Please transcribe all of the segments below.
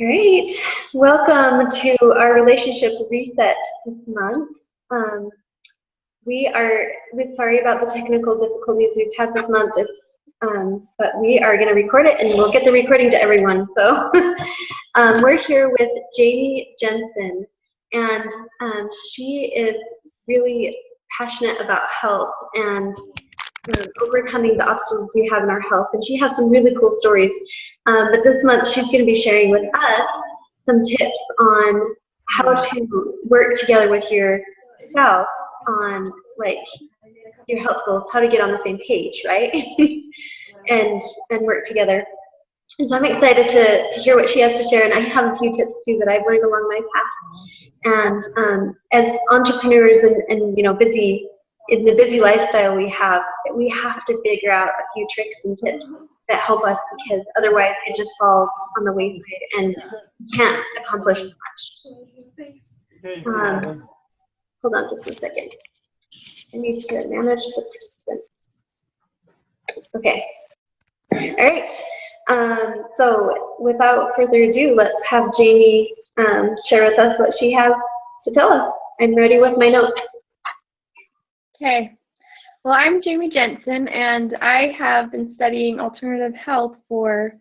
All right, welcome to our relationship reset this month. Um, we're sorry about the technical difficulties we've had this month, but we are going to record it and we'll get the recording to everyone. So we're here with Jamie Jensen, and she is really passionate about health and overcoming the obstacles we have in our health. And she has some really cool stories. But this month, she's going to be sharing with us some tips on how to work together with your spouse on like your health goals, how to get on the same page, right? and work together. And so I'm excited to hear what she has to share. And I have a few tips too that I've learned along my path. And as entrepreneurs and busy in the busy lifestyle we have to figure out a few tricks and tips that help us, because otherwise it just falls on the wayside and can't accomplish as much. Hold on just a second. I need to manage the participants. Okay. All right. So without further ado, let's have Jamie share with us what she has to tell us. I'm ready with my notes. Okay. Well, I'm Jamie Jensen, and I have been studying alternative health for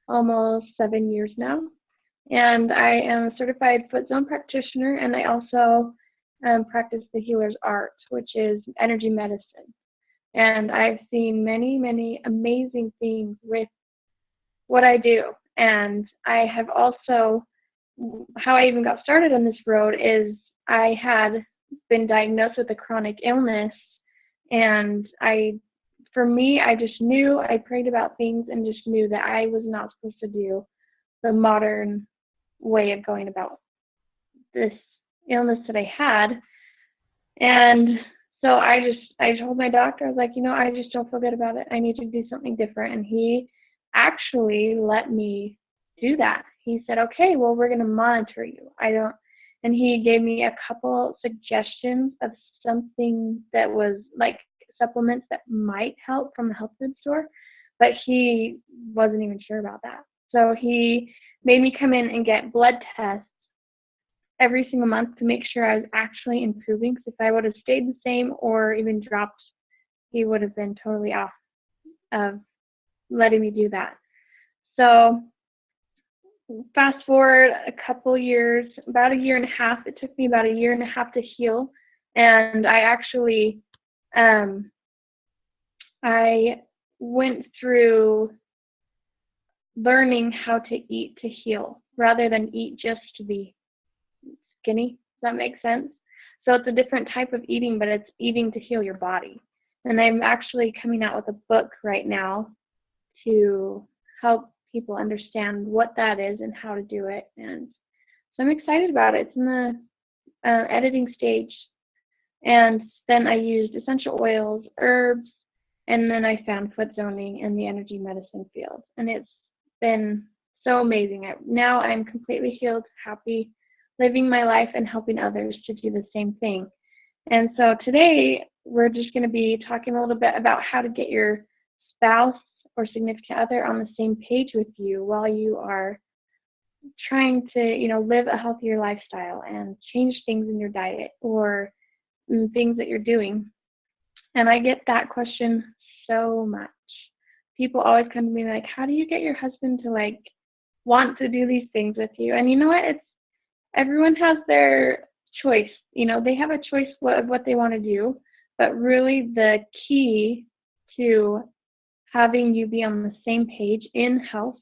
almost 7 years now. And I am a certified foot zone practitioner, and I also practice the healer's art, which is energy medicine. And I've seen many, many amazing things with what I do. And I have also, how I even got started on this road is I had been diagnosed with a chronic illness. And I just knew, I prayed about things and just knew that I was not supposed to do the modern way of going about this illness that I had. And so I told my doctor, I was like, I just don't feel good about it. I need to do something different. And he actually let me do that. He said, okay, well, we're going to monitor you. And he gave me a couple suggestions of something that was like supplements that might help from the health food store, but he wasn't even sure about that. So he made me come in and get blood tests every single month to make sure I was actually improving, because if I would have stayed the same or even dropped, he would have been totally off of letting me do that. So fast forward a couple years, about a year and a half. It took me about a year and a half to heal. And I actually, I went through learning how to eat to heal rather than eat just to be skinny. Does that make sense? So it's a different type of eating, but it's eating to heal your body. And I'm actually coming out with a book right now to help people understand what that is and how to do it. And so I'm excited about it. It's in the editing stage. And then I used essential oils, herbs, and then I found foot zoning in the energy medicine field. And it's been so amazing. Now I'm completely healed, happy, living my life and helping others to do the same thing. And so today we're just going to be talking a little bit about how to get your spouse or significant other on the same page with you while you are trying to, live a healthier lifestyle and change things in your diet or things that you're doing. And I get that question so much. People always come to me like, how do you get your husband to want to do these things with you? And you know what? Everyone has their choice. They have a choice of what they want to do, but really the key to having you be on the same page in health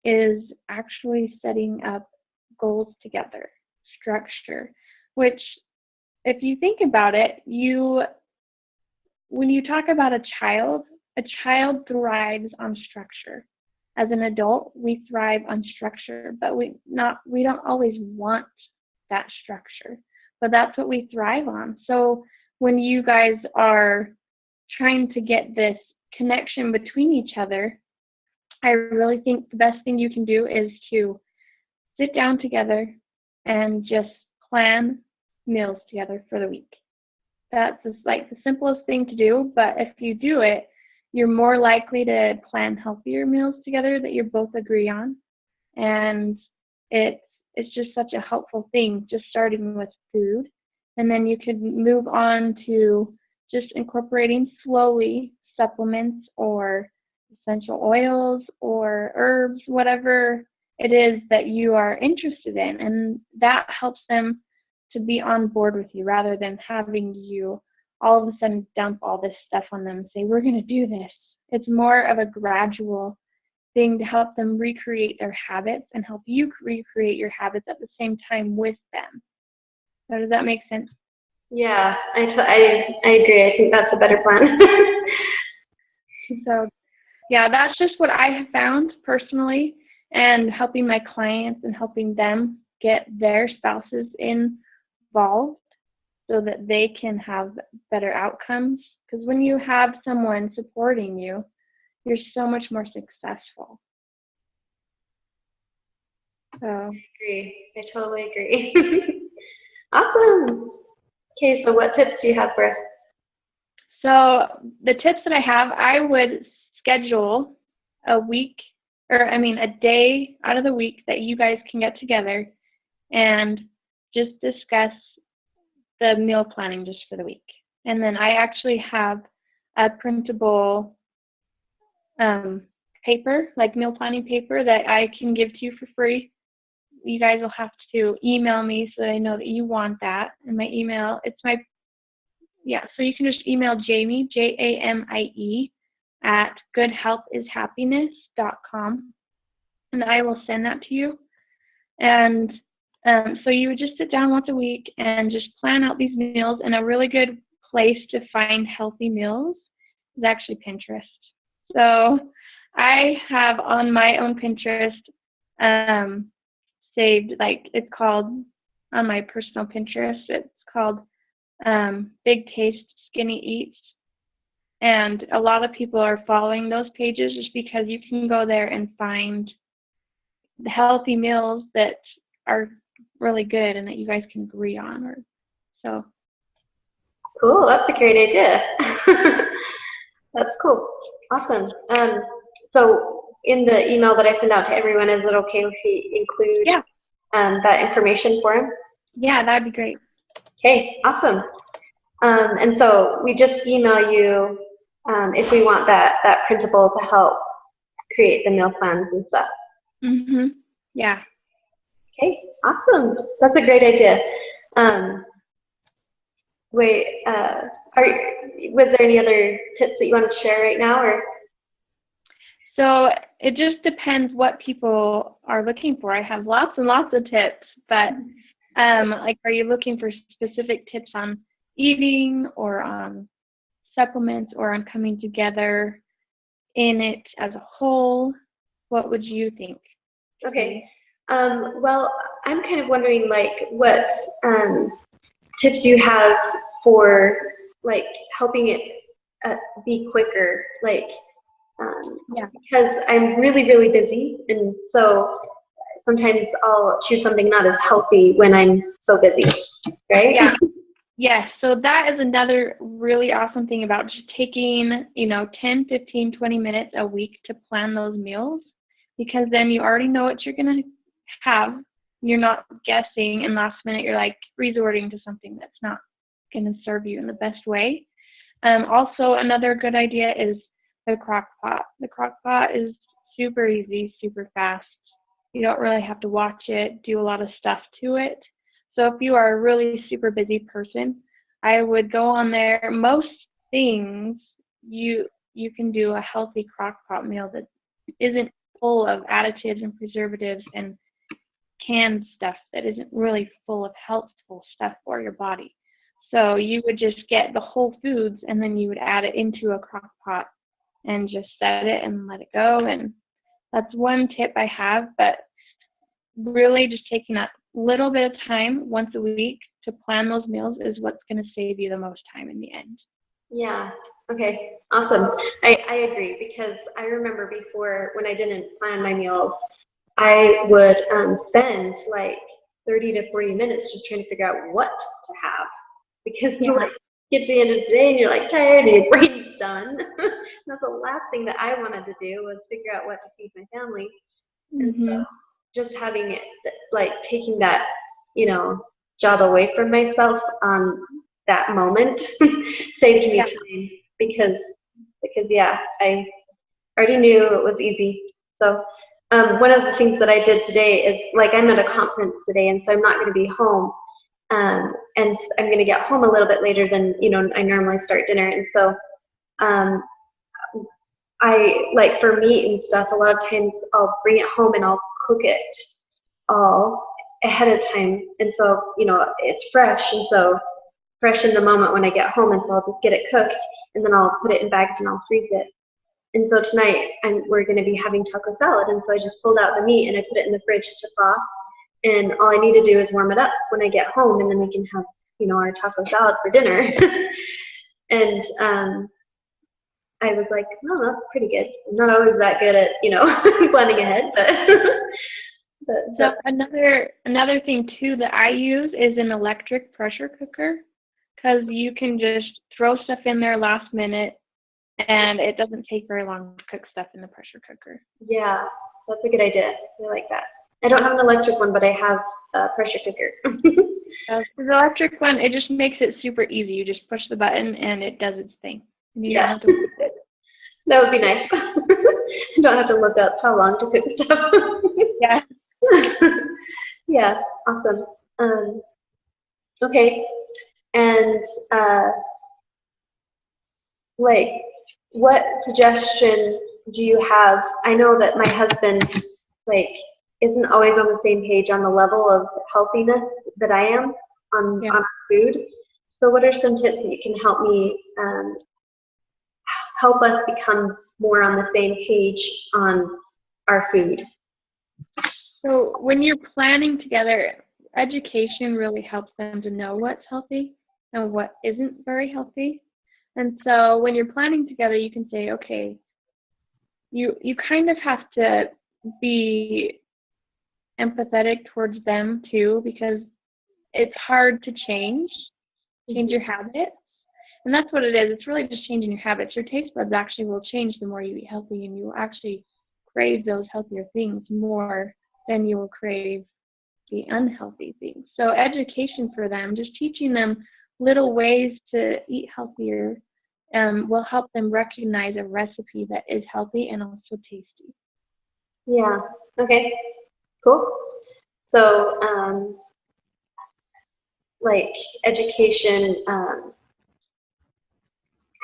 is actually setting up goals together, structure, which if you think about it, when you talk about a child thrives on structure. As an adult, we thrive on structure, but we don't always want that structure, but that's what we thrive on. So when you guys are trying to get this connection between each other, I really think the best thing you can do is to sit down together and just plan meals together for the week. That's just the simplest thing to do, but if you do it, you're more likely to plan healthier meals together that you both agree on. And it's just such a helpful thing, just starting with food. And then you could move on to just incorporating slowly supplements or essential oils or herbs, whatever it is that you are interested in. And that helps them to be on board with you rather than having you all of a sudden dump all this stuff on them and say, we're going to do this. It's more of a gradual thing to help them recreate their habits and help you recreate your habits at the same time with them. So does that make sense? Yeah, I agree. I think that's a better plan. So yeah, that's just what I have found personally, and helping my clients and helping them get their spouses involved so that they can have better outcomes. Because when you have someone supporting you, you're so much more successful. So I agree. I totally agree. Awesome. Okay, so what tips do you have for us? So the tips that I have, I would schedule a day out of the week that you guys can get together and just discuss the meal planning just for the week. And then I actually have a printable paper, like meal planning paper, that I can give to you for free. You guys will have to email me so that I know that you want that. And my email, so you can just email Jamie, Jamie, at goodhealthishappiness.com, and I will send that to you. And so you would just sit down once a week and just plan out these meals. And a really good place to find healthy meals is actually Pinterest. So I have on my own Pinterest saved, it's called, on my personal Pinterest, it's called Big Taste Skinny Eats. And a lot of people are following those pages just because you can go there and find the healthy meals that are really good and that you guys can agree on. So cool, that's a great idea. That's cool. Awesome. So in the email that I send out to everyone, is it okay if we include that information for them? Yeah, that'd be great. Okay, awesome. And so we just email you if we want that printable to help create the meal plans and stuff. Mhm. Yeah. Okay, awesome. That's a great idea. Was there any other tips that you want to share right now, or? So it just depends what people are looking for. I have lots and lots of tips, but are you looking for specific tips on eating or on supplements or on coming together in it as a whole? What would you think? Okay. Well, I'm kind of wondering, what tips you have for, helping it be quicker, because I'm really, really busy, and so sometimes I'll choose something not as healthy when I'm so busy, right? Yeah. Yes, so that is another really awesome thing about just taking, 10, 15, 20 minutes a week to plan those meals, because then you already know what you're going to have. You're not guessing, and last minute you're resorting to something that's not going to serve you in the best way. Also, another good idea is the crock pot. The crock pot is super easy, super fast. You don't really have to watch it, do a lot of stuff to it. So if you are a really super busy person, I would go on there. Most things you can do a healthy crock pot meal that isn't full of additives and preservatives and canned stuff, that isn't really full of healthful stuff for your body. So you would just get the whole foods and then you would add it into a crock pot and just set it and let it go. And that's one tip I have, but really just taking that little bit of time once a week to plan those meals is what's going to save you the most time in the end. Yeah. Okay. Awesome. I agree, because I remember before, when I didn't plan my meals, I would spend 30 to 40 minutes just trying to figure out what to have, because you get to the end of the day and you're tired and your brain's done. That's the last thing that I wanted to do, was figure out what to feed my family. And so just having it, like taking that, job away from myself on that moment saved me Yeah. time because yeah, I already knew it was easy. So one of the things that I did today is like I'm at a conference today, and so I'm not going to be home. And I'm going to get home a little bit later than I normally start dinner, and so um, I like for meat and stuff. A lot of times I'll bring it home and I'll cook it all ahead of time, and so it's fresh, and so fresh in the moment when I get home, and so I'll just get it cooked, and then I'll put it in bags and I'll freeze it. And so tonight we're going to be having taco salad, and so I just pulled out the meat and I put it in the fridge to thaw, and all I need to do is warm it up when I get home, and then we can have our taco salad for dinner. And I was like, oh, that's pretty good. I'm not always that good at planning ahead, So another thing too that I use is an electric pressure cooker, because you can just throw stuff in there last minute, and it doesn't take very long to cook stuff in the pressure cooker. Yeah, that's a good idea. I like that. I don't have an electric one, but I have a pressure cooker. The electric one, it just makes it super easy. You just push the button and it does its thing. And you don't have to wait it. That would be nice. I don't have to look up how long to cook stuff. Yeah. Yeah, awesome. Okay, and like, what suggestions do you have? I know that my husband like isn't always on the same page on the level of healthiness that I am on food. So, what are some tips that you can help me help us become more on the same page on our food? So when you're planning together, education really helps them to know what's healthy and what isn't very healthy. And so when you're planning together, you can say, okay, you kind of have to be empathetic towards them too, because it's hard to change your habits. And that's what it is. It's really just changing your habits. Your taste buds actually will change the more you eat healthy, and you will actually crave those healthier things more than you will crave the unhealthy things. So education for them, just teaching them little ways to eat healthier, will help them recognize a recipe that is healthy and also tasty. Yeah. Okay. Cool. So, like education.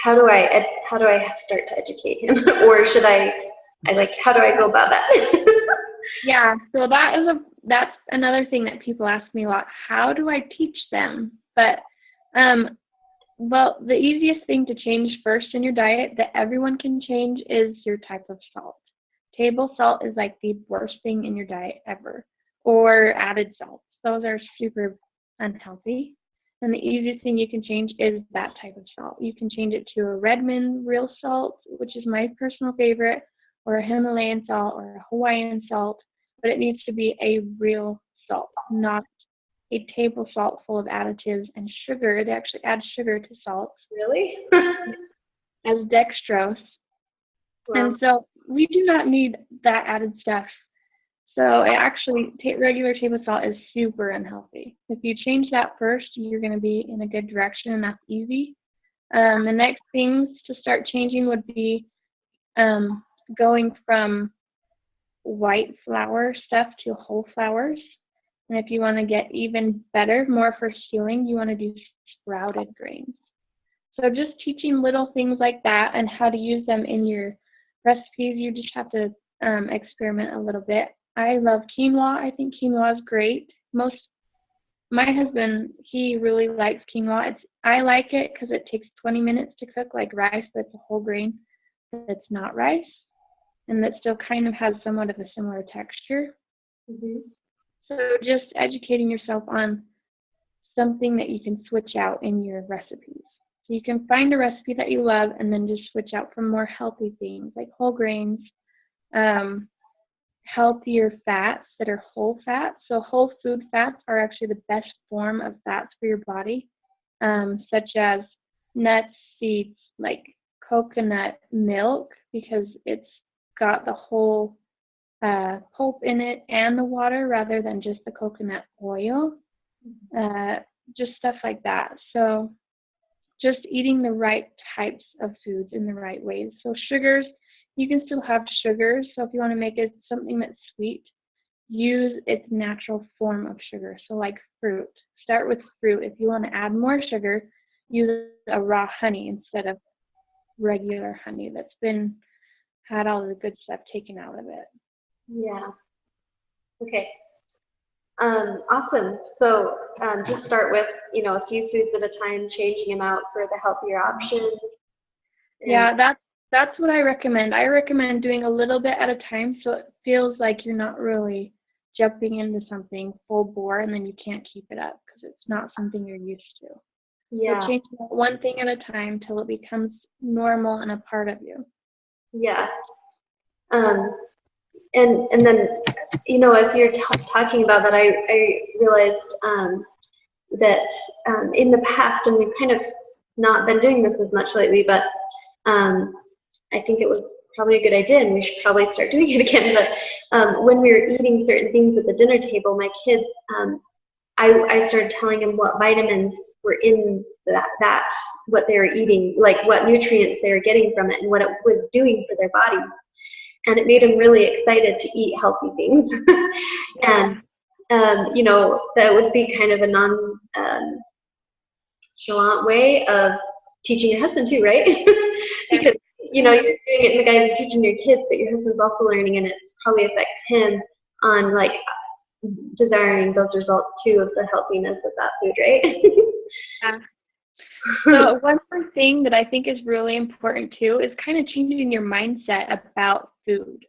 How do I start to educate him, or should I like? How do I go about that? Yeah. So that's another thing that people ask me a lot. How do I teach them? But well, the easiest thing to change first in your diet that everyone can change is your type of salt. Table salt is like the worst thing in your diet ever, or added salts. Those are super unhealthy. And the easiest thing you can change is that type of salt. You can change it to a Redmond real salt, which is my personal favorite, or a Himalayan salt, or a Hawaiian salt, but it needs to be a real salt, not a table salt full of additives and sugar. They actually add sugar to salts. Really? As dextrose. Wow. And so we do not need that added stuff. So it actually, regular table salt is super unhealthy. If you change that first, you're going to be in a good direction, and that's easy. The next things to start changing would be going from white flour stuff to whole flours. And if you want to get even better, more for healing, you want to do sprouted grains. So just teaching little things like that and how to use them in your recipes. You just have to experiment a little bit. I love quinoa. I think quinoa is great. My husband, he really likes quinoa. I like it because it takes 20 minutes to cook like rice, but it's a whole grain that's not rice, and that still kind of has somewhat of a similar texture. Mm-hmm. So just educating yourself on something that you can switch out in your recipes. So you can find a recipe that you love and then just switch out for more healthy things like whole grains, healthier fats that are whole fats. So whole food fats are actually the best form of fats for your body, such as nuts, seeds, like coconut milk, because it's got the whole pulp in it and the water rather than just the coconut oil. Just stuff like that. So just eating the right types of foods in the right ways. So sugars, you can still have sugars. So if you want to make it something that's sweet, use its natural form of sugar. So like fruit. Start with fruit. If you want to add more sugar, use a raw honey instead of regular honey that's had all the good stuff taken out of it. Yeah. Okay. Awesome. So just start with, a few foods at a time, changing them out for the healthier options. Yeah, that's what I recommend. I recommend doing a little bit at a time so it feels like you're not really jumping into something full bore and then you can't keep it up because it's not something you're used to. Yeah. So change one thing at a time till it becomes normal and a part of you. Yeah. And then, as you're talking about that, I realized that in the past, and we've kind of not been doing this as much lately, but I think it was probably a good idea, and we should probably start doing it again. But when we were eating certain things at the dinner table, my kids, I started telling them what vitamins were in that what they were eating, like what nutrients they were getting from it, and what it was doing for their bodies. And it made them really excited to eat healthy things. And, that would be kind of a nonchalant way of teaching your husband too, right? Because, you're doing it in the guise of teaching your kids, but your husband's also learning, and it's probably affects him on, like, desiring those results too of the healthiness of that food, right? Yeah. So one more thing that I think is really important too is kind of changing your mindset about food.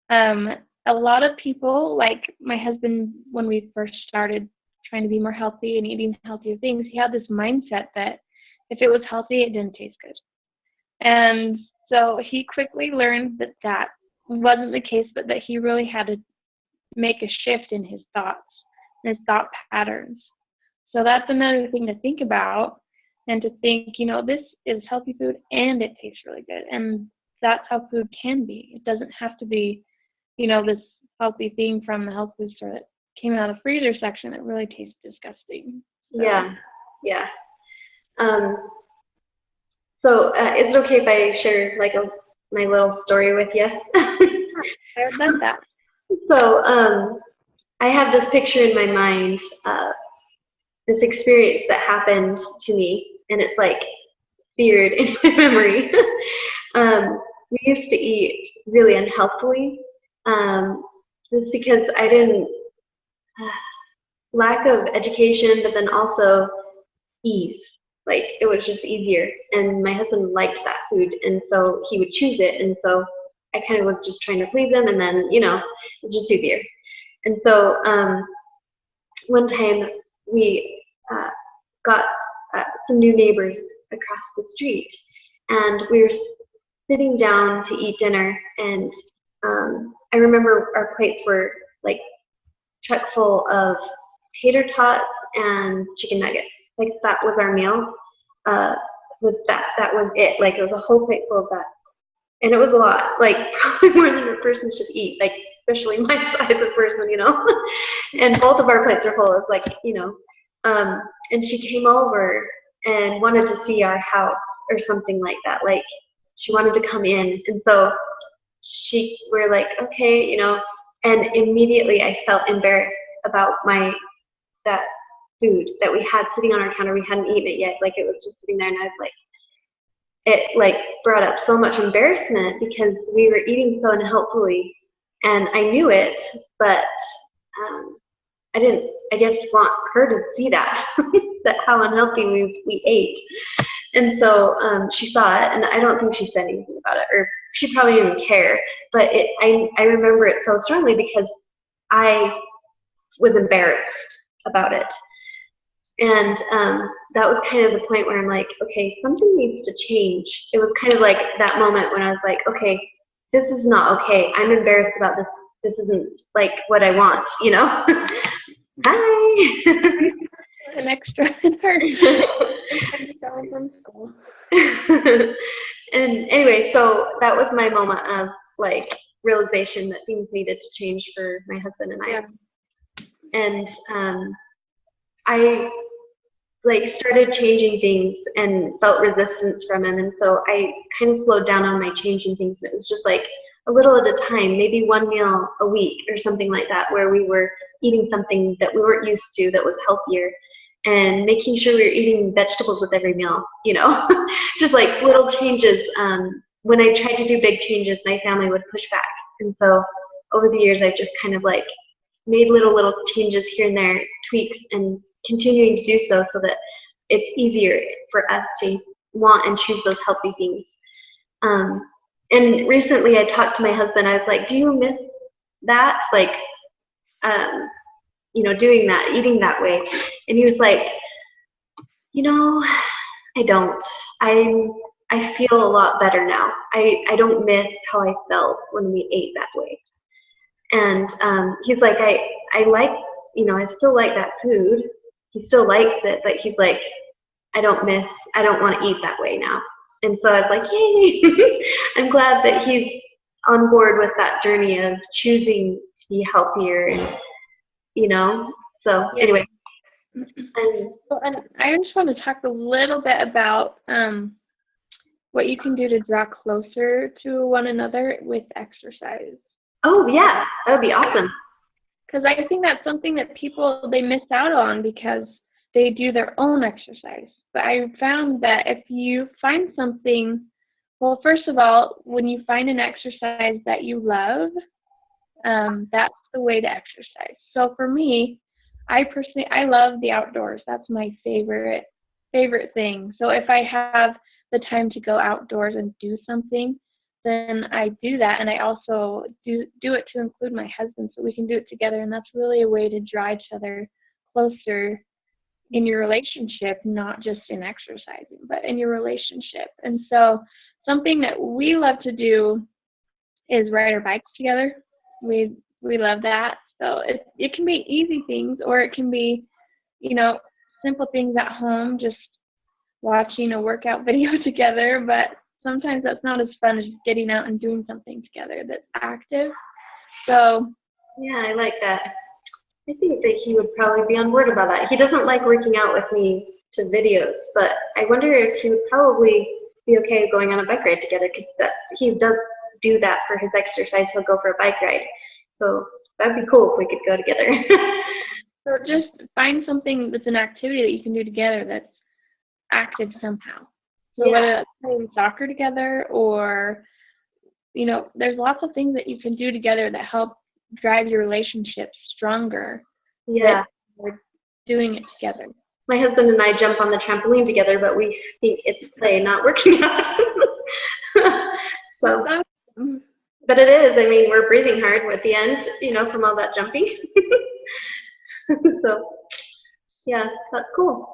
A lot of people, like my husband, when we first started trying to be more healthy and eating healthier things, he had this mindset that if it was healthy, it didn't taste good. And so he quickly learned that wasn't the case, but that he really had to make a shift in his thoughts and his thought patterns. So that's another thing to think about. And to think, this is healthy food and it tastes really good. And that's how food can be. It doesn't have to be, this healthy thing from the health food store that came out of the freezer section that really tastes disgusting. So. Yeah. So is it okay if I share my little story with you? I would love that. So I have this picture in my mind, this experience that happened to me. And it's like seared in my memory. We used to eat really unhealthily. Just because I didn't, lack of education, but then also ease. Like it was just easier. And my husband liked that food, and so he would choose it. And so I kind of was just trying to please him, and then, it's just easier. And so one time we got some new neighbors across the street, and we were sitting down to eat dinner, and I remember our plates were like chock full of tater tots and chicken nuggets. Like that was our meal. That was it. Like it was a whole plate full of that, and it was a lot. Like probably more than a person should eat. Like especially my size of person, And both of our plates are full. It's like, and she came over and wanted to see our house or something like that. Like she wanted to come in. And so we're like, okay, and immediately I felt embarrassed about that food that we had sitting on our counter. We hadn't eaten it yet. Like it was just sitting there, and I was like, it like brought up so much embarrassment because we were eating so unhealthily, and I knew it, but I didn't, I guess, want her to see that, that how unhealthy we ate. And so she saw it, and I don't think she said anything about it, or she probably didn't care. But I remember it so strongly because I was embarrassed about it. And that was kind of the point where I'm like, okay, something needs to change. It was kind of like that moment when I was like, okay, this is not okay. I'm embarrassed about this. This isn't like what I want, Hi. An extra in her. From school. And anyway, so that was my moment of like, realization that things needed to change for my husband and I. Yeah. And I like started changing things and felt resistance from him, and so I kind of slowed down on my changing things. It was just like a little at a time, maybe one meal a week or something like that, where we were eating something that we weren't used to that was healthier, and making sure we were eating vegetables with every meal, you know. Just like little changes. When I tried to do big changes, my family would push back, and so over the years I've just kind of like made little changes here and there, tweaks, and continuing to do so that it's easier for us to want and choose those healthy things. And recently I talked to my husband. I was like, do you miss that? Like, you know, doing that, eating that way? And he was like, you know, I don't. I feel a lot better now. I don't miss how I felt when we ate that way. And he's like, I like, you know, I still like that food. He still likes it, but he's like, I don't want to eat that way now. And so I was like, yay! I'm glad that he's on board with that journey of choosing to be healthier, and, you know. So anyway. And I just want to talk a little bit about what you can do to draw closer to one another with exercise. Oh, yeah, that would be awesome. Because I think that's something that people, they miss out on because they do their own exercise. But I found that if you find something, well, first of all, when you find an exercise that you love, that's the way to exercise. So for me, I love the outdoors. That's my favorite thing. So if I have the time to go outdoors and do something, then I do that, and I also do it to include my husband so we can do it together, and that's really a way to draw each other closer in your relationship, not just in exercising, but in your relationship. And so something that we love to do is ride our bikes together. We love that. So it can be easy things, or it can be, you know, simple things at home, just watching a workout video together, but sometimes that's not as fun as getting out and doing something together that's active. So yeah, I like that. I think that he would probably be on board about that. He doesn't like working out with me to videos, but I wonder if he would probably be okay going on a bike ride together, because he does do that for his exercise. He'll go for a bike ride. So that'd be cool if we could go together. So just find something that's an activity that you can do together that's active somehow. So whether that's playing soccer together, or, you know, there's lots of things that you can do together that help drive your relationship stronger. Yeah. We're doing it together. My husband and I jump on the trampoline together, but we think it's play, not working out. So, but it is. I mean, we're breathing hard at the end, you know, from all that jumping. So, yeah, that's cool.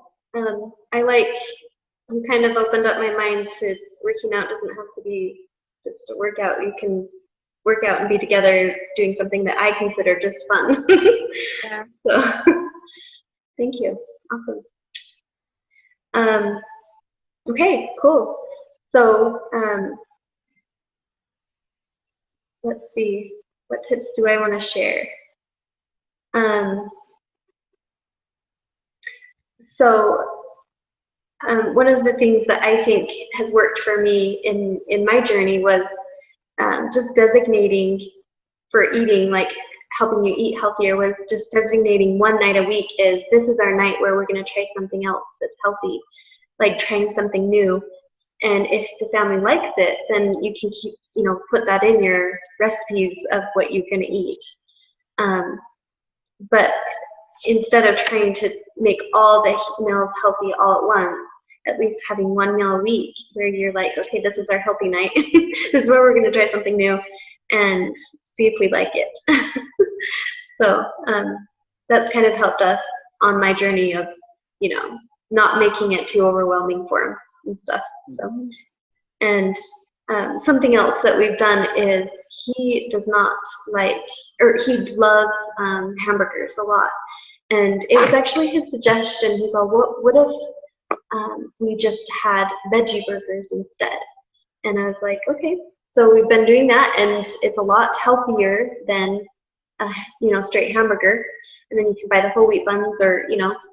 You kind of opened up my mind to working out doesn't have to be just a workout. You can work out and be together doing something that I consider just fun. Yeah. So, thank you. Awesome. Okay, cool. So, let's see. What tips do I want to share? One of the things that I think has worked for me in my journey was just designating for eating, like helping you eat healthier, was just designating one night a week is this is our night where we're going to try something else that's healthy, like trying something new. And if the family likes it, then you can keep, you know, put that in your recipes of what you're going to eat. But instead of trying to make all the meals healthy all at once, at least having one meal a week where you're like, okay, this is our healthy night. This is where we're going to try something new and see if we like it. So that's kind of helped us on my journey of, you know, not making it too overwhelming for him and stuff. So, and something else that we've done is he does not like, or he loves hamburgers a lot. And it was actually his suggestion. He's all, what if we just had veggie burgers instead? And I was like, okay, So we've been doing that, and it's a lot healthier than straight hamburger. And then you can buy the whole wheat buns, or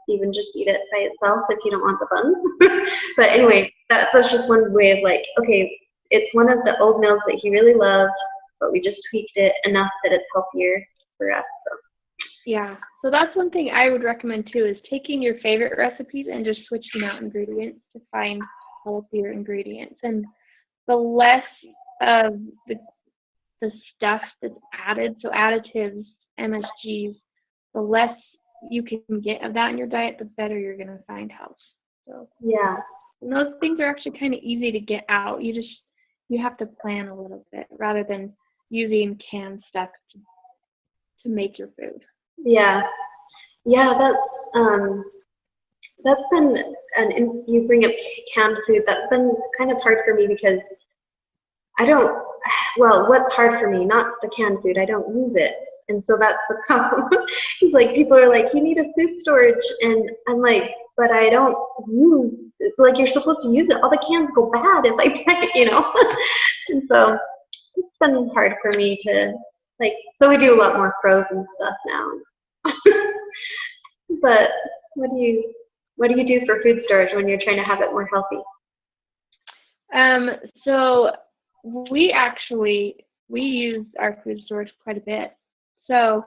even just eat it by itself if you don't want the buns. But anyway, that's just one way of like, okay, it's one of the old meals that he really loved, but we just tweaked it enough that it's healthier for us. So. Yeah, so that's one thing I would recommend too, is taking your favorite recipes and just switching out ingredients to find healthier ingredients. And the less of the stuff that's added, so additives, MSGs, the less you can get of that in your diet, the better you're going to find health. So yeah, and those things are actually kind of easy to get out. You have to plan a little bit rather than using canned stuff to make your food. Yeah, that's been, and you bring up canned food. That's been kind of hard for me because what's hard for me, not the canned food, I don't use it. And so that's the problem. It's like people are like, you need a food storage. And I'm like, but I don't use, like, you're supposed to use it. All the cans go bad if I pack it, And so it's been hard for me to, like, so we do a lot more frozen stuff now. But what do you do for food storage when you're trying to have it more healthy? So we use our food storage quite a bit. So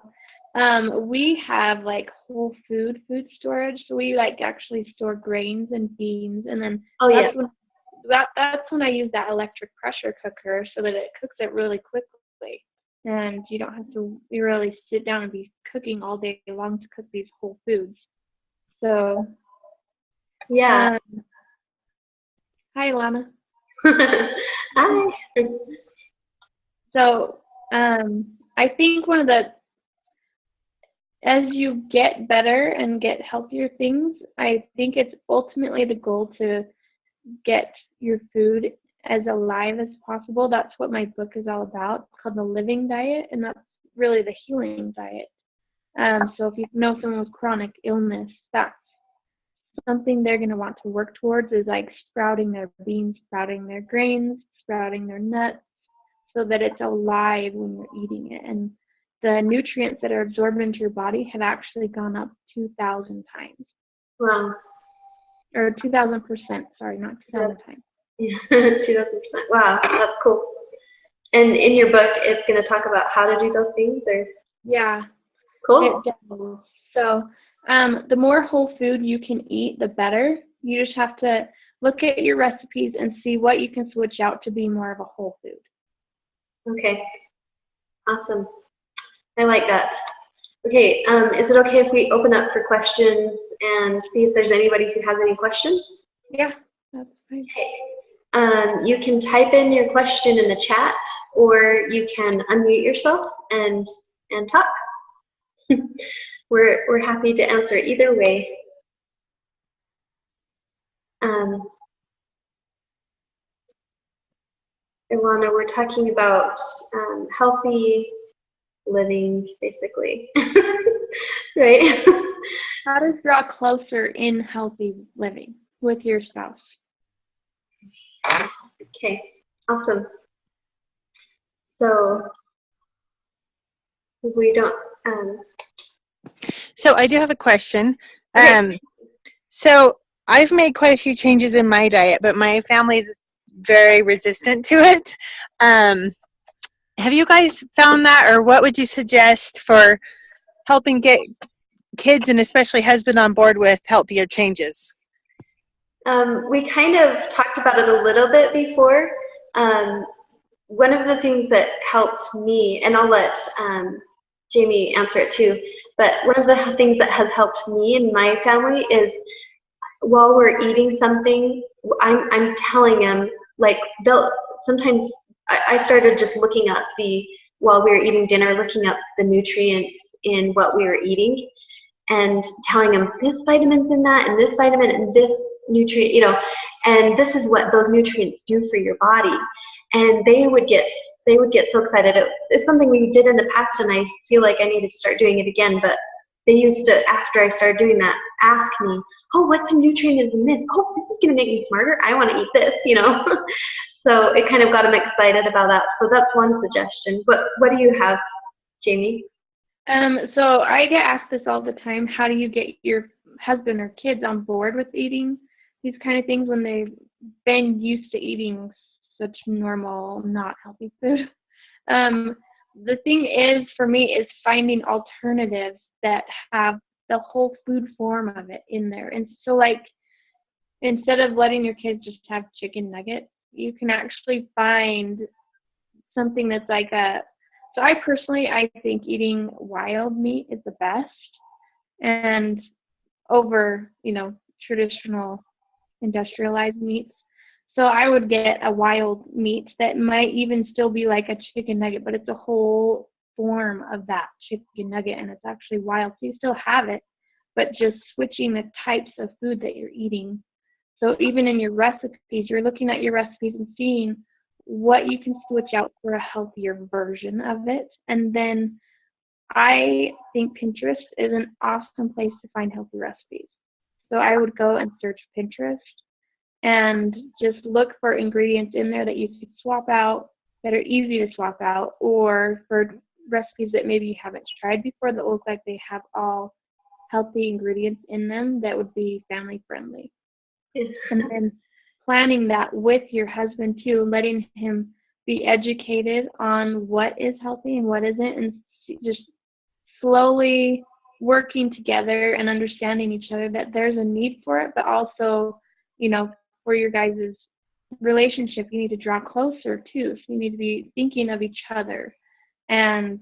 we have like whole food storage. So we like actually store grains and beans, and then that's when I use that electric pressure cooker so that it cooks it really quickly, and you don't have to really sit down and be cooking all day long to cook these whole foods. So yeah. Hi, Alana. Hi. So I think as you get better and get healthier things, I think it's ultimately the goal to get your food as alive as possible. That's what my book is all about. It's called The Living Diet, and that's really the healing diet. So if you know someone with chronic illness, that's something they're going to want to work towards, is like sprouting their beans, sprouting their grains, sprouting their nuts, so that it's alive when you're eating it. And the nutrients that are absorbed into your body have actually gone up 2,000 times. Wow. Or 2,000%, sorry, not 2,000 times. Yeah, 2,000%. Wow, that's cool. And in your book, it's going to talk about how to do those things, or? Yeah. Cool. It does. So the more whole food you can eat, the better. You just have to look at your recipes and see what you can switch out to be more of a whole food. Okay. Awesome. I like that. Okay, is it okay if we open up for questions and see if there's anybody who has any questions? Yeah, that's fine. Okay. You can type in your question in the chat, or you can unmute yourself and talk. We're happy to answer either way. Ilana, we're talking about healthy living, basically, right? How to draw closer in healthy living with your spouse. Okay, awesome. So we don't. So I do have a question. Okay. So I've made quite a few changes in my diet, but my family is very resistant to it. Have you guys found that, or what would you suggest for helping get kids and especially husband on board with healthier changes? We kind of talked about it a little bit before. One of the things that helped me, and I'll let Jamie answer it too, but one of the things that has helped me and my family is while we're eating something, I'm telling them, like, sometimes I started just looking up while we were eating dinner, looking up the nutrients in what we were eating and telling them this vitamin's in that and this vitamin and this nutrient, and this is what those nutrients do for your body. And they would get so excited. It's something we did in the past, and I feel like I need to start doing it again. But they used to, after I started doing that, ask me, "Oh, what's the nutrient in this? Oh, this is gonna make me smarter. I want to eat this," So it kind of got them excited about that. So that's one suggestion. What do you have, Jamie? So I get asked this all the time. How do you get your husband or kids on board with eating these kind of things when they've been used to eating such normal, not healthy food? The thing is, for me, is finding alternatives that have the whole food form of it in there. And so, like, instead of letting your kids just have chicken nuggets, you can actually find something that's like so I think eating wild meat is the best, and over, traditional industrialized meats. So I would get a wild meat that might even still be like a chicken nugget, but it's a whole form of that chicken nugget, and it's actually wild. So you still have it, but just switching the types of food that you're eating. So even in your recipes, you're looking at your recipes and seeing what you can switch out for a healthier version of it. And then I think Pinterest is an awesome place to find healthy recipes. So I would go and search Pinterest and just look for ingredients in there that you could swap out, that are easy to swap out, or for recipes that maybe you haven't tried before that look like they have all healthy ingredients in them that would be family friendly. And then planning that with your husband too, letting him be educated on what is healthy and what isn't, and just slowly working together and understanding each other that there's a need for it, but also, for your guys' relationship, you need to draw closer too. So you need to be thinking of each other and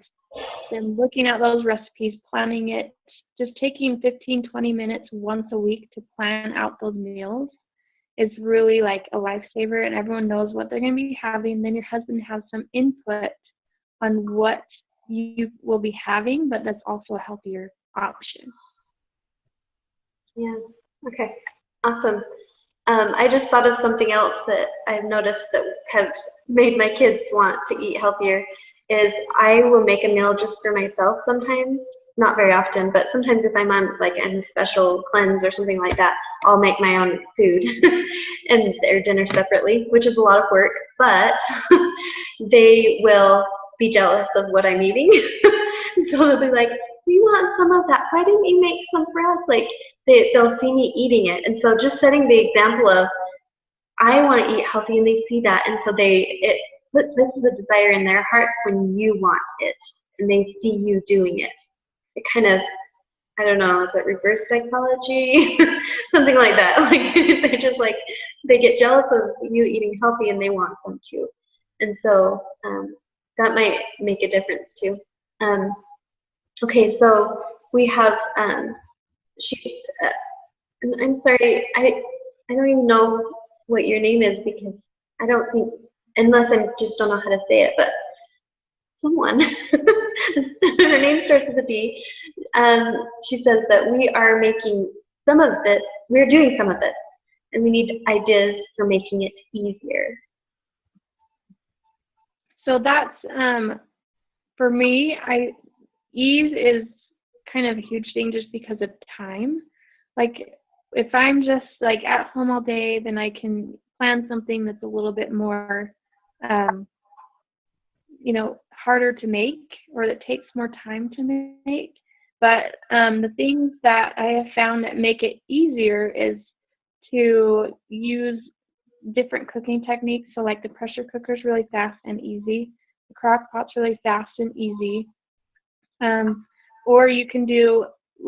then looking at those recipes, planning it, just taking 15-20 minutes once a week to plan out those meals is really like a lifesaver, and everyone knows what they're going to be having. Then your husband has some input on what you will be having, but that's also a healthier option. Yeah. Okay. Awesome. I just thought of something else that I've noticed that have made my kids want to eat healthier is I will make a meal just for myself sometimes. Not very often, but sometimes if I'm on like a special cleanse or something like that, I'll make my own food and their dinner separately, which is a lot of work, but they will be jealous of what I'm eating. So they'll be like, we want some of that. Why didn't you make some for us? Like they'll see me eating it. And so just setting the example of, I want to eat healthy, and they see that. And so this is a desire in their hearts when you want it and they see you doing it. It kind of, I don't know, is it reverse psychology? Something like that. Like they just like, they get jealous of you eating healthy and they want some too. And so that might make a difference too. Okay, so we have, and I'm sorry, I don't even know what your name is because I don't think, unless I just don't know how to say it, but someone, her name starts with a D. She says that we are making some of this, we're doing some of this, and we need ideas for making it easier. So that's, for me, ease is kind of a huge thing just because of time. Like if I'm just like at home all day, then I can plan something that's a little bit more, harder to make, or that takes more time to make. But the things that I have found that make it easier is to use different cooking techniques. So like the pressure cooker is really fast and easy. The crock pot's really fast and easy. Or you can do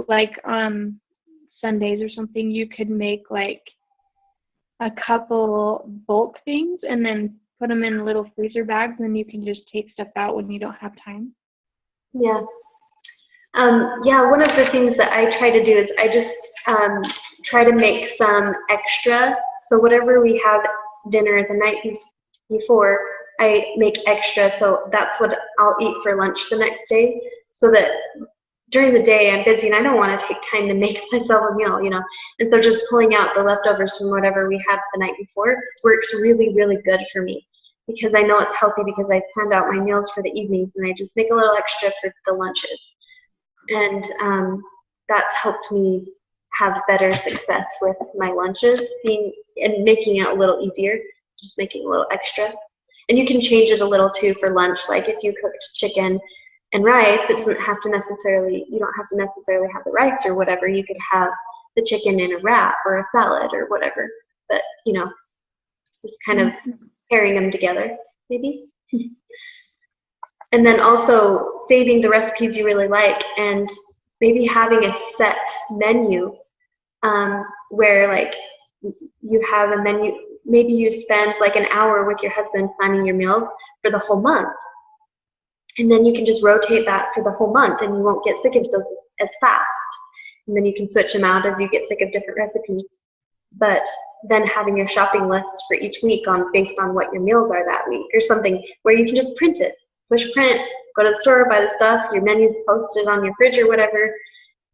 like on Sundays or something, you could make like a couple bulk things and then put them in little freezer bags, and then you can just take stuff out when you don't have time. Yeah. One of the things that I try to do is I just try to make some extra. So whatever we have dinner the night before, I make extra. So that's what I'll eat for lunch the next day, so that during the day I'm busy and I don't want to take time to make myself a meal, And so just pulling out the leftovers from whatever we had the night before works really, really good for me, because I know it's healthy because I planned out my meals for the evenings and I just make a little extra for the lunches. And that's helped me have better success with my lunches, and making it a little easier, just making a little extra. And you can change it a little too for lunch. Like if you cooked chicken and rice, it doesn't have to necessarily, you don't have to necessarily have the rice or whatever. You could have the chicken in a wrap or a salad or whatever. But, you know, just kind of pairing them together, maybe. And then also saving the recipes you really like and maybe having a set menu where like you have a menu, maybe you spend like an hour with your husband planning your meals for the whole month. And then you can just rotate that for the whole month and you won't get sick of those as fast. And then you can switch them out as you get sick of different recipes. But then having your shopping list for each week based on what your meals are that week or something where you can just print it. Push print, go to the store, buy the stuff, your menu's posted on your fridge or whatever,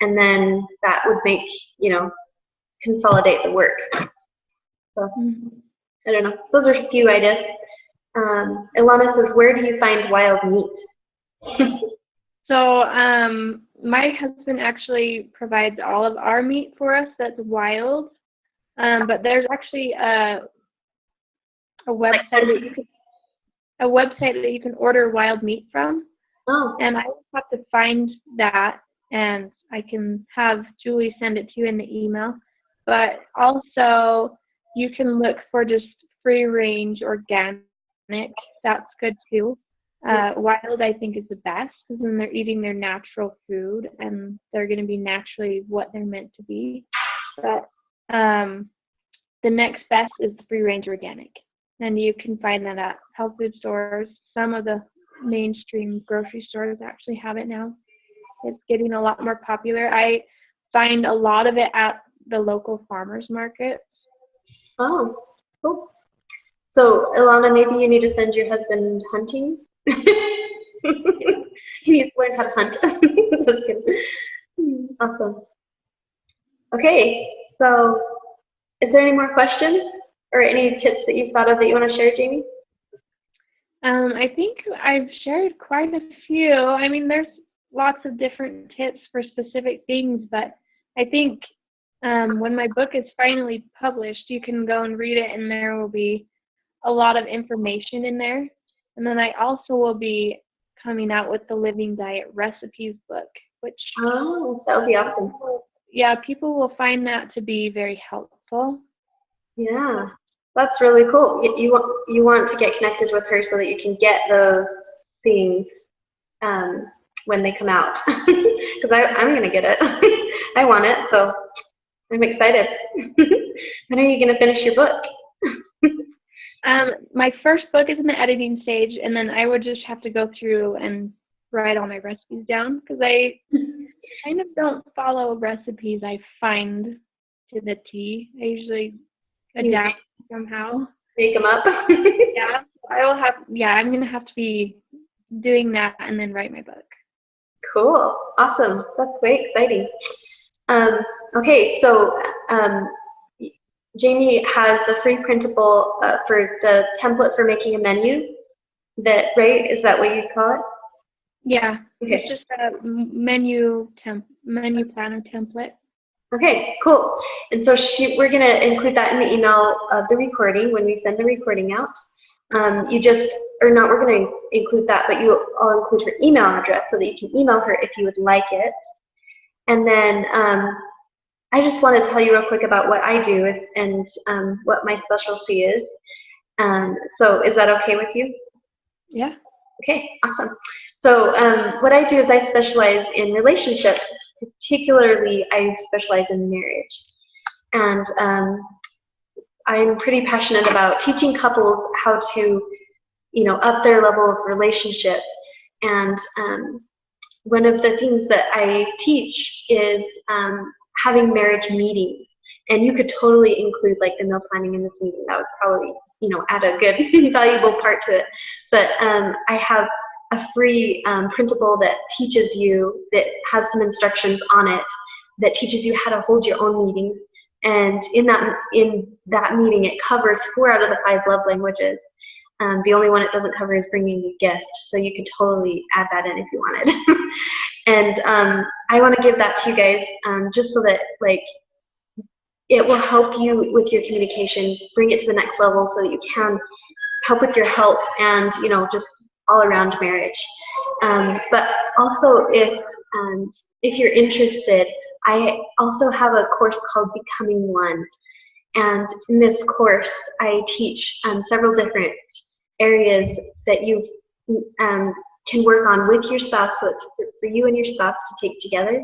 and then that would make, you know, consolidate the work. So, I don't know. Those are a few ideas. Ilana says, where do you find wild meat? So my husband actually provides all of our meat for us that's wild, but there's actually a website that you can order wild meat from. Oh. And I will have to find that, and I can have Julie send it to you in the email. But also, you can look for just free-range organic. That's good too. Wild, I think, is the best because then they're eating their natural food and they're going to be naturally what they're meant to be. But the next best is free-range organic. And you can find that at health food stores. Some of the mainstream grocery stores actually have it now. It's getting a lot more popular. I find a lot of it at the local farmers markets. Oh, cool. So, Ilana, maybe you need to send your husband hunting. He needs to learn how to hunt. Just kidding. Awesome. Okay, so is there any more questions or any tips that you've thought of that you want to share, Jamie? I think I've shared quite a few. I mean, there's lots of different tips for specific things, but I think when my book is finally published, you can go and read it, and there will be a lot of information in there. And then I also will be coming out with the Living Diet Recipes book, which that would be awesome. Yeah, people will find that to be very helpful. Yeah, that's really cool. You want to get connected with her so that you can get those things when they come out. Because I'm going to get it. I want it, so I'm excited. When are you going to finish your book? My first book is in the editing stage, and then I would just have to go through and write all my recipes down because I kind of don't follow recipes I find to the T. I usually adapt somehow. Make them up. Yeah, I'm going to have to be doing that and then write my book. Cool. Awesome. That's very exciting. Okay, so Jamie has the free printable for the template for making a menu. Right? Is that what you call it? Yeah. Okay. It's just a menu planner template. Okay, cool. And so we're going to include that in the email of the recording when we send the recording out. We're going to include that, but I'll include her email address so that you can email her if you would like it. And then I just want to tell you real quick about what I do and what my specialty is. So is that okay with you? Yeah. Okay, awesome. So what I do is I specialize in relationships. Particularly, I specialize in marriage. And I'm pretty passionate about teaching couples how to, up their level of relationship. And one of the things that I teach is having marriage meetings. And you could totally include like the meal planning in this meeting. That would probably, add a good, valuable part to it. But I have a free printable that teaches you, that has some instructions on it, that teaches you how to hold your own meetings. And in that meeting, it covers 4 out of the 5 love languages. The only one it doesn't cover is bringing a gift. So you could totally add that in if you wanted. And I want to give that to you guys just so that, like, it will help you with your communication, bring it to the next level so that you can help with your health and, just all around marriage. But also if you're interested, I also have a course called Becoming One. And in this course, I teach several different areas that you can work on with your spouse, so it's for you and your spouse to take together,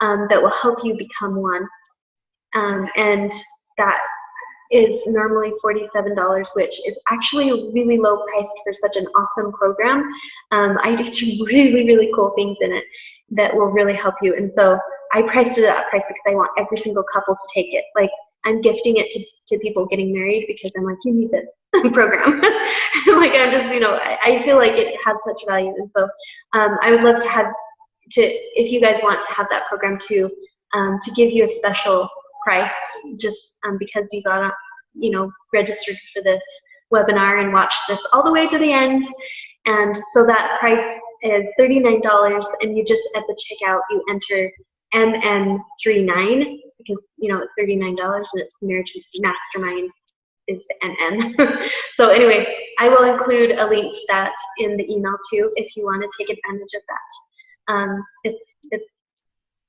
that will help you become one. And that is normally $47, which is actually really low priced for such an awesome program. I teach really, really cool things in it that will really help you. And so I priced it at that price because I want every single couple to take it. Like, I'm gifting it to people getting married because I'm like, you need this program. Like, I'm just, I feel like it has such value. And so I would love if you guys want to have that program too, to give you a special price just because you got, registered for this webinar and watched this all the way to the end. And so that price is $39, and you just, at the checkout, you enter MN39 because, it's $39 and it's Marriage Mastermind is the NN. So anyway, I will include a link to that in the email too if you want to take advantage of that.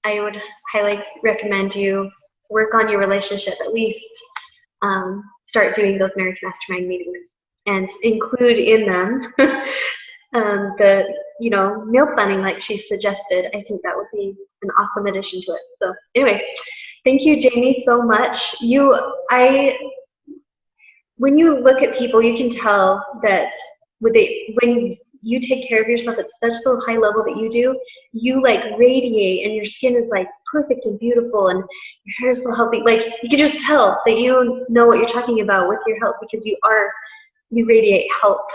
I would highly recommend you work on your relationship, at least start doing those Marriage Mastermind meetings and include in them the meal planning like she suggested. I think that would be an awesome addition to it. So anyway, thank you, Jamie, so much. When you look at people, you can tell that when you take care of yourself at such a high level that you do, you like radiate, and your skin is like perfect and beautiful, and your hair is so healthy. Like, you can just tell that you know what you're talking about with your health because you radiate health.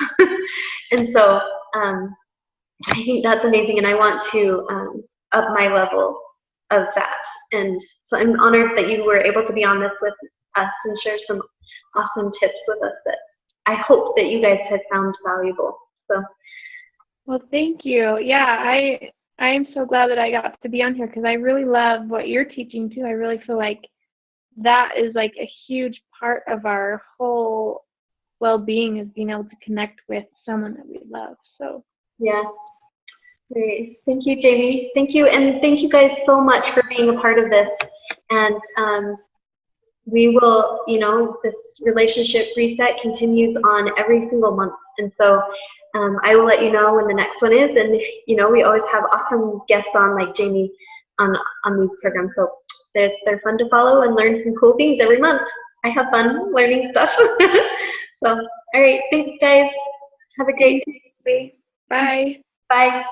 And so I think that's amazing, and I want to up my level of that. And so I'm honored that you were able to be on this with us and share some awesome tips with us that I hope that you guys have found valuable. So. Well, thank you. Yeah, I am so glad that I got to be on here because I really love what you're teaching too. I really feel like that is like a huge part of our whole well-being, is being able to connect with someone that we love. So yeah, great. Thank you, Jamie. Thank you, and thank you guys so much for being a part of this. And we will, this relationship reset continues on every single month, and so I will let you know when the next one is. And we always have awesome guests on, like Jamie, on these programs. So they're fun to follow and learn some cool things every month. I have fun learning stuff. So, all right, thanks, guys. Have a great day. bye. Bye.